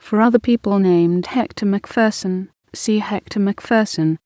For other people named Hector Macpherson, see Hector Macpherson.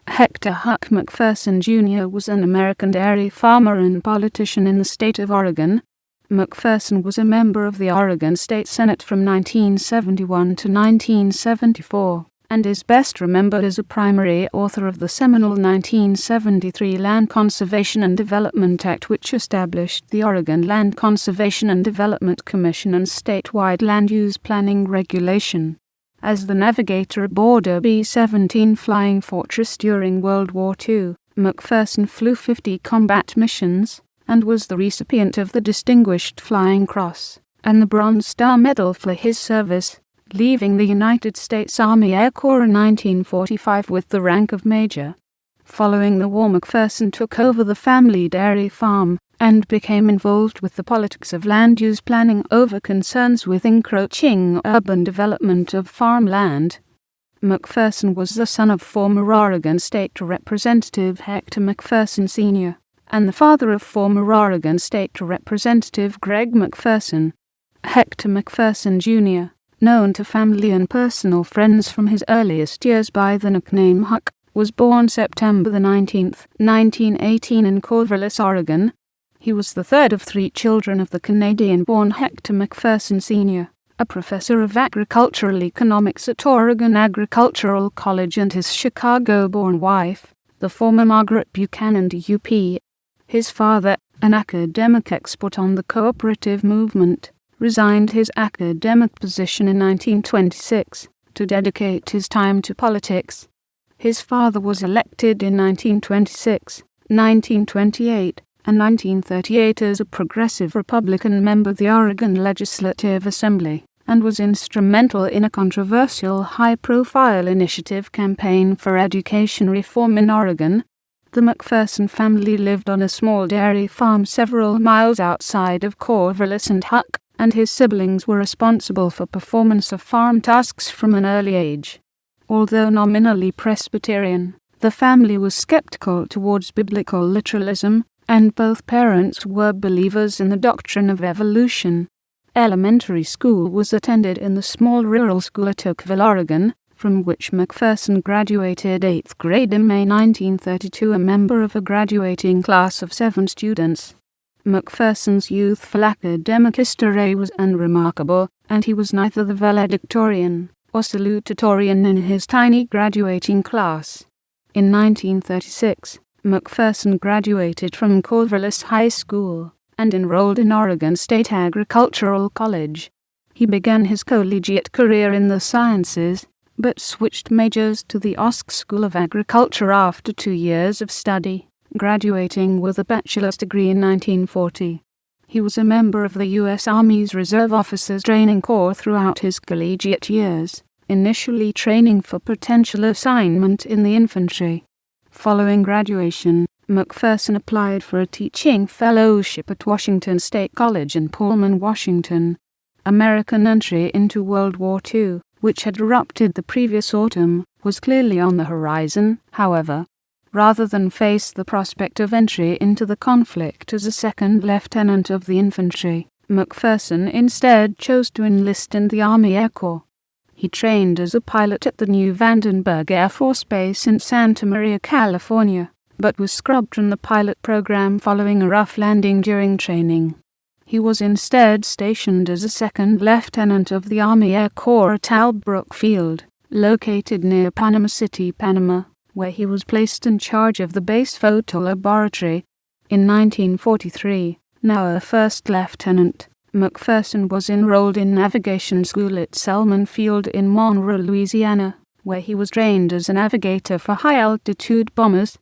Hector Huck Macpherson Jr. was an American dairy farmer and politician in the state of Oregon. Macpherson was a member of the Oregon State Senate from 1971 to 1974, and is best remembered as a primary author of the seminal 1973 Land Conservation and Development Act, which established the Oregon Land Conservation and Development Commission and statewide land use planning regulation. As the navigator aboard a B-17 Flying Fortress during World War II, Macpherson flew 50 combat missions, and was the recipient of the Distinguished Flying Cross and the Bronze Star Medal for his service, leaving the United States Army Air Corps in 1945 with the rank of Major. Following the war, Macpherson took over the family dairy farm and became involved with the politics of land use planning over concerns with encroaching urban development of farmland. Macpherson was the son of former Oregon State Representative Hector Macpherson Sr. and the father of former Oregon State Representative Greg Macpherson. Hector Macpherson Jr., known to family and personal friends from his earliest years by the nickname Huck, was born September 19, 1918 in Corvallis, Oregon. He was the third of three children of the Canadian-born Hector Macpherson Sr., a professor of agricultural economics at Oregon Agricultural College, and his Chicago-born wife, the former Margaret Buchanan DUP. His father, an academic expert on the cooperative movement, resigned his academic position in 1926 to dedicate his time to politics. His father was elected in 1926, 1928, and 1938 as a progressive Republican member of the Oregon Legislative Assembly, and was instrumental in a controversial high-profile initiative campaign for education reform in Oregon. The Macpherson family lived on a small dairy farm several miles outside of Corvallis, and Huck and his siblings were responsible for performance of farm tasks from an early age. Although nominally Presbyterian, the family was skeptical towards biblical literalism, and both parents were believers in the doctrine of evolution. Elementary school was attended in the small rural school at Oakville, Oregon, from which Macpherson graduated 8th grade in May 1932, a member of a graduating class of 7 students. Macpherson's youthful academic history was unremarkable, and he was neither the valedictorian or salutatorian in his tiny graduating class. In 1936, Macpherson graduated from Corvallis High School and enrolled in Oregon State Agricultural College. He began his collegiate career in the sciences, but switched majors to the Osk School of Agriculture after 2 years of study, graduating with a bachelor's degree in 1940. He was a member of the U.S. Army's Reserve Officers Training Corps throughout his collegiate years, initially training for potential assignment in the infantry. Following graduation, Macpherson applied for a teaching fellowship at Washington State College in Pullman, Washington. American entry into World War II, which had erupted the previous autumn, was clearly on the horizon, however. Rather than face the prospect of entry into the conflict as a second lieutenant of the infantry, Macpherson instead chose to enlist in the Army Air Corps. He trained as a pilot at the New Vandenberg Air Force Base in Santa Maria, California, but was scrubbed from the pilot program following a rough landing during training. He was instead stationed as a second lieutenant of the Army Air Corps at Albrook Field, located near Panama City, Panama, where he was placed in charge of the base photo laboratory. In 1943, now a first lieutenant, Macpherson was enrolled in navigation school at Selman Field in Monroe, Louisiana, where he was trained as a navigator for high-altitude bombers.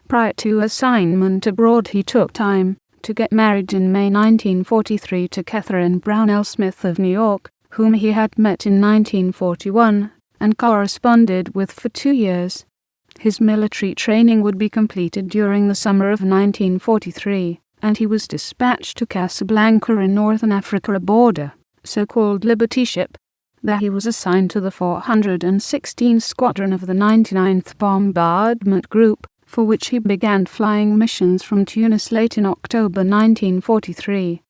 Prior to assignment abroad, he took time to get married in May 1943 to Catherine Brownell Smith of New York, whom he had met in 1941 and corresponded with for 2 years. His military training would be completed during the summer of 1943, and he was dispatched to Casablanca in northern Africa aboard a so-called Liberty ship. There he was assigned to the 416th Squadron of the 99th Bombardment Group, for which he began flying missions from Tunis late in October 1943.